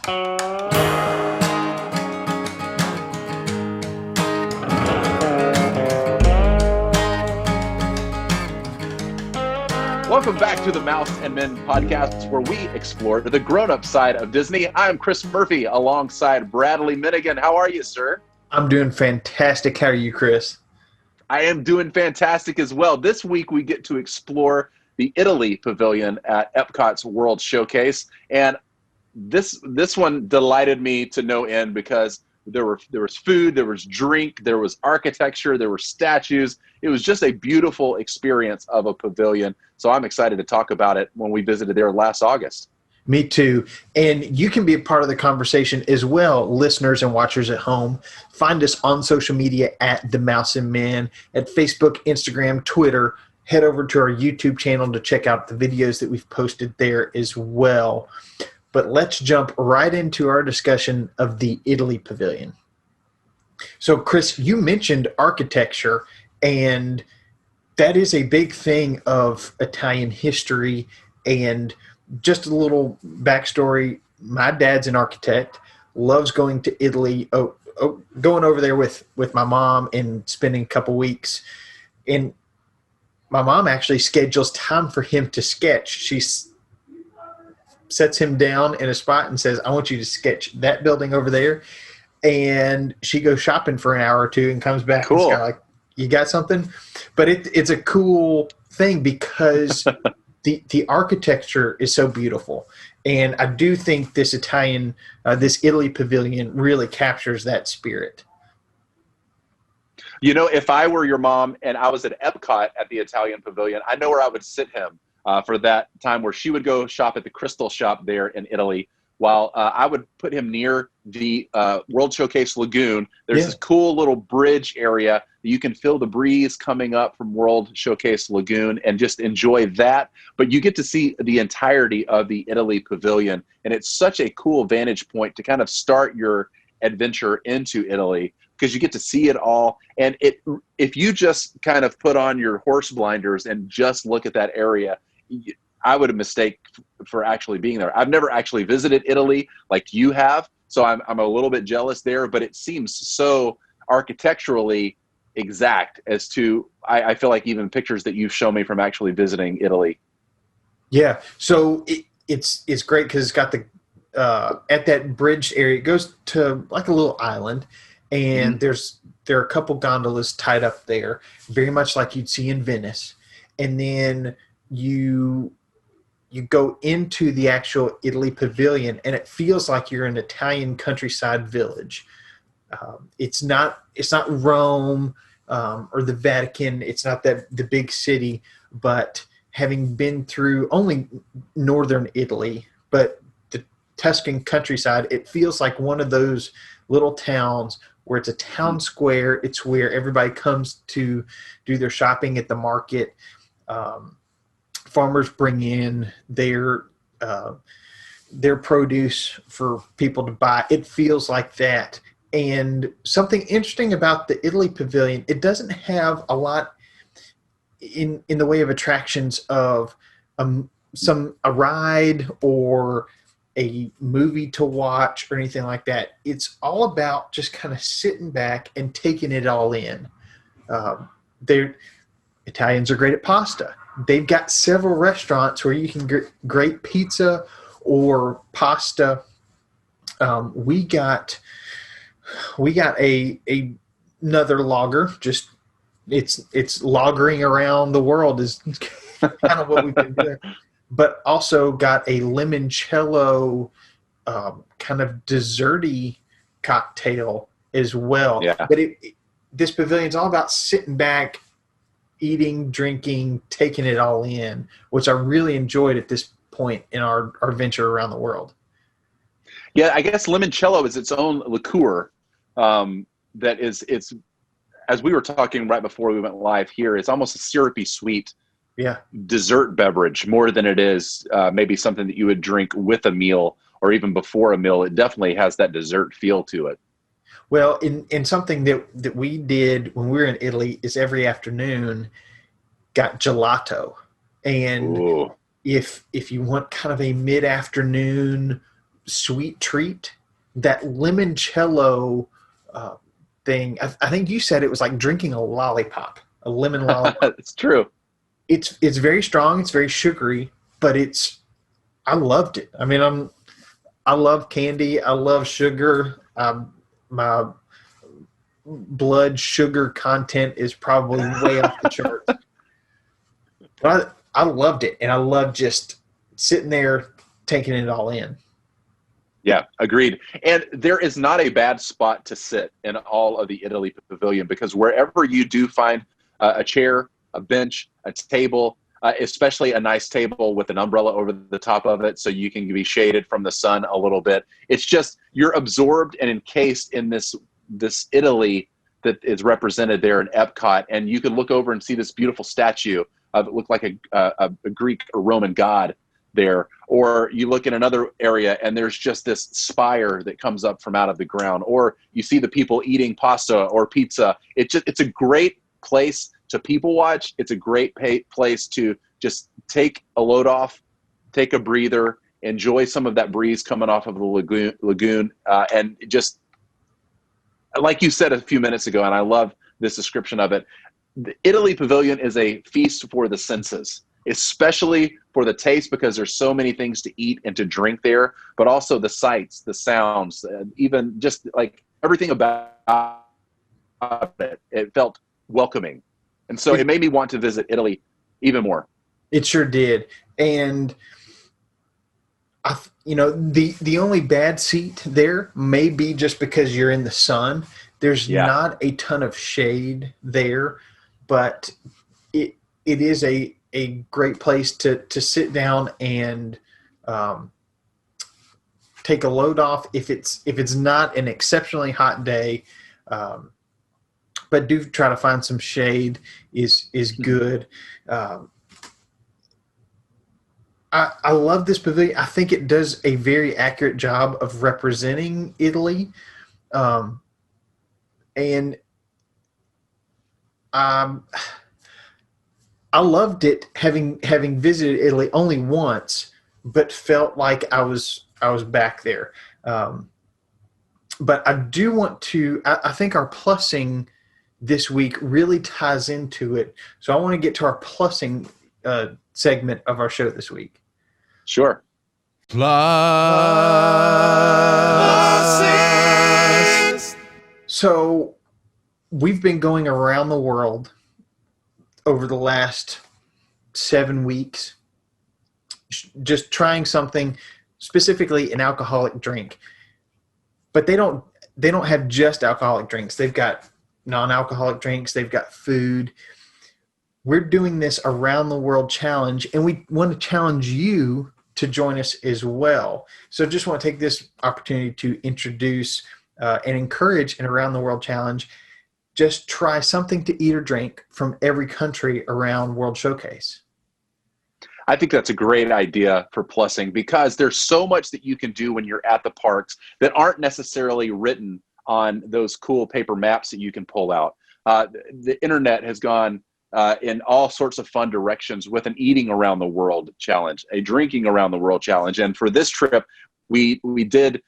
Welcome back to the Mouse and Men podcast, where we explore the grown-up side of Disney. I'm Chris Murphy alongside Bradley Minigan. How are you, sir? I'm doing fantastic. How are you, Chris? I am doing fantastic as well. This week we get to explore the Italy Pavilion at EPCOT's World Showcase. And this one delighted me to no end because there was food, there was drink, there was architecture, there were statues. It was just a beautiful experience of a pavilion. So I'm excited to talk about it when we visited there last August. Me too. And you can be a part of the conversation as well, listeners and watchers at home. Find us on social media at The Mouse and Men, at Facebook, Instagram, Twitter. Head over to our YouTube channel to check out the videos that we've posted there as well. But let's jump right into our discussion of the Italy Pavilion. So, Chris, you mentioned architecture, and that is a big thing of Italian history. And just a little backstory, my dad's an architect, loves going to Italy, going over there with my mom and spending a couple weeks. And my mom actually schedules time for him to sketch. She sets him down in a spot and says, I want you to sketch that building over there. And she goes shopping for an hour or two and comes back. Cool. And it's kind of like, you got something? But it's a cool thing because the architecture is so beautiful. And I do think this Italy Pavilion really captures that spirit. You know, if I were your mom and I was at EPCOT at the Italian Pavilion, I know where I would sit him for that time where she would go shop at the Crystal Shop there in Italy, while I would put him near the World Showcase Lagoon. There's this cool little bridge area that you can feel the breeze coming up from World Showcase Lagoon and just enjoy that. But you get to see the entirety of the Italy Pavilion, and it's such a cool vantage point to kind of start your adventure into Italy, because you get to see it all. And if you just kind of put on your horse blinders and just look at that area, I would have mistake for actually being there. I've never actually visited Italy like you have, so I'm a little bit jealous there, but it seems so architecturally exact as to, I feel like even pictures that you've shown me from actually visiting Italy. Yeah, so it's great because it's got the, at that bridge area, it goes to like a little island, and there are a couple gondolas tied up there, very much like you'd see in Venice. And then you go into the actual Italy Pavilion, and it feels like you're in an Italian countryside village. It's not Rome or the Vatican. It's not the big city, but having been through only northern Italy, but the Tuscan countryside, it feels like one of those little towns where it's a town square. It's where everybody comes to do their shopping at the market. Farmers bring in their produce for people to buy. It feels like that. And something interesting about the Italy Pavilion, it doesn't have a lot in the way of attractions of a ride or a movie to watch or anything like that. It's all about just kind of sitting back and taking it all in. Italians are great at pasta. They've got several restaurants where you can get great pizza or pasta. We got another lager. Just it's lagering around the world is kind of what we've been doing. But also got a limoncello kind of desserty cocktail as well. Yeah. But this pavilion's all about sitting back, eating, drinking, taking it all in, which I really enjoyed at this point in our venture around the world. Yeah, I guess limoncello is its own liqueur. It's as we were talking right before we went live here, it's almost a syrupy sweet dessert beverage more than it is maybe something that you would drink with a meal or even before a meal. It definitely has that dessert feel to it. Well, in something that we did when we were in Italy is every afternoon got gelato. And if you want kind of a mid-afternoon sweet treat. That limoncello thing, I think you said it was like drinking a lollipop, a lemon lollipop. It's true. It's very strong. It's very sugary, but I loved it. I mean, I love candy. I love sugar. My blood sugar content is probably way off the charts. But I loved it, and I loved just sitting there taking it all in. Yeah, agreed. And there is not a bad spot to sit in all of the Italy Pavilion, because wherever you do find a chair, a bench, a table, especially a nice table with an umbrella over the top of it so you can be shaded from the sun a little bit. It's just you're absorbed and encased in this Italy that is represented there in EPCOT, and you can look over and see this beautiful statue of it looked like a Greek or Roman god there. Or you look in another area and there's just this spire that comes up from out of the ground, or you see the people eating pasta or pizza. It's a great place to people watch. It's a great place to just take a load off, take a breather, enjoy some of that breeze coming off of the lagoon, and just like you said a few minutes ago, and I love this description of it, the Italy Pavilion is a feast for the senses, especially for the taste, because there's so many things to eat and to drink there, but also the sights, the sounds, even just like everything about it. It felt welcoming. And so it made me want to visit Italy even more. It sure did. And the only bad seat there may be just because you're in the sun. There's not a ton of shade there, but it is a great place to sit down and take a load off if it's not an exceptionally hot day. But do try to find some shade is good. I love this pavilion. I think it does a very accurate job of representing Italy. And I loved it having visited Italy only once, but felt like I was back there. But I do want to, I think our plussing this week really ties into it. So I want to get to our plussing segment of our show this week. Sure. Pluses. So we've been going around the world over the last 7 weeks, just trying something, specifically an alcoholic drink. But they don't have just alcoholic drinks. They've got non-alcoholic drinks. They've got food. We're doing this around the world challenge, and we want to challenge you to join us as well. So just want to take this opportunity to introduce and encourage an around the world challenge. Just try something to eat or drink from every country around World Showcase. I think that's a great idea for plussing, because there's so much that you can do when you're at the parks that aren't necessarily written on those cool paper maps that you can pull out. The internet has gone in all sorts of fun directions with an eating around the world challenge, a drinking around the world challenge. And for this trip, we did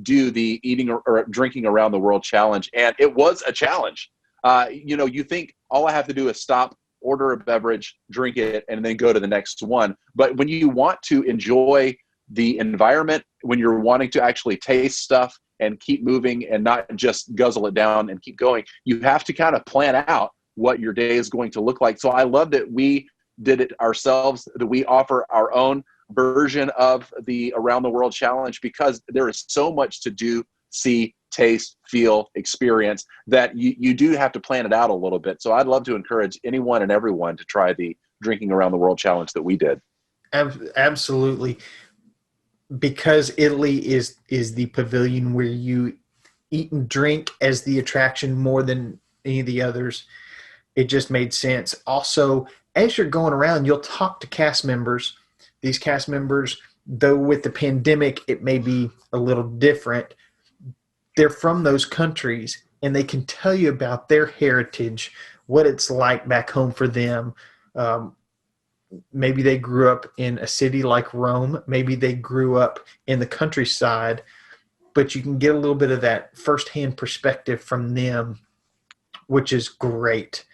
do the eating or drinking around the world challenge, and it was a challenge. You think all I have to do is stop, order a beverage, drink it, and then go to the next one. But when you want to enjoy the environment, when you're wanting to actually taste stuff and keep moving and not just guzzle it down and keep going, you have to kind of plan out what your day is going to look like. So I love that we did it ourselves, that we offer our own version of the Around the World Challenge, because there is so much to do, see, taste, feel, experience, that you do have to plan it out a little bit. So I'd love to encourage anyone and everyone to try the Drinking Around the World Challenge that we did. Absolutely. Because Italy is the pavilion where you eat and drink as the attraction more than any of the others, it just made sense. Also, as you're going around, you'll talk to cast members. These cast members, though with the pandemic, it may be a little different. They're from those countries, and they can tell you about their heritage, what it's like back home for them, maybe they grew up in a city like Rome. Maybe they grew up in the countryside, but you can get a little bit of that firsthand perspective from them, which is great.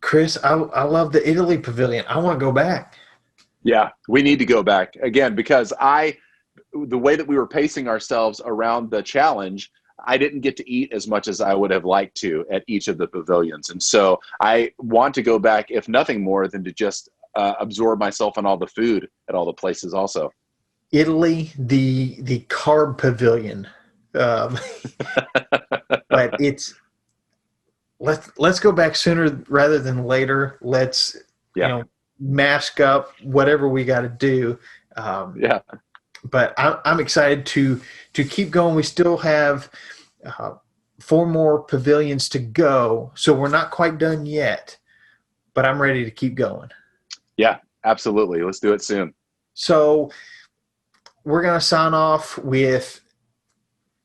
Chris, I love the Italy Pavilion. I want to go back. Yeah, we need to go back again because the way that we were pacing ourselves around the challenge, I didn't get to eat as much as I would have liked to at each of the pavilions. And so I want to go back, if nothing more than to just absorb myself in all the food at all the places also. Italy, the carb pavilion. But let's go back sooner rather than later. Let's, mask up, whatever we got to do. But I'm excited to keep going. We still have 4 more pavilions to go, so we're not quite done yet, but I'm ready to keep going. Yeah, absolutely. Let's do it soon. So we're going to sign off with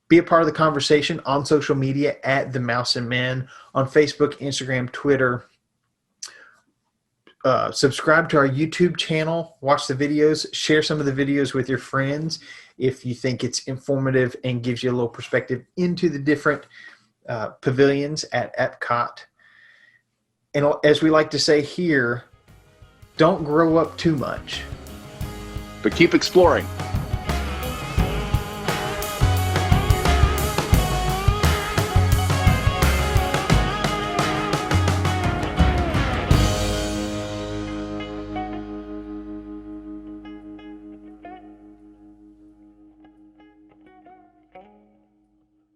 be a part of the conversation on social media at The Mouse and Men, on Facebook, Instagram, Twitter. Subscribe to our YouTube channel, watch the videos, share some of the videos with your friends if you think it's informative and gives you a little perspective into the different pavilions at EPCOT. And as we like to say here, don't grow up too much. But keep exploring.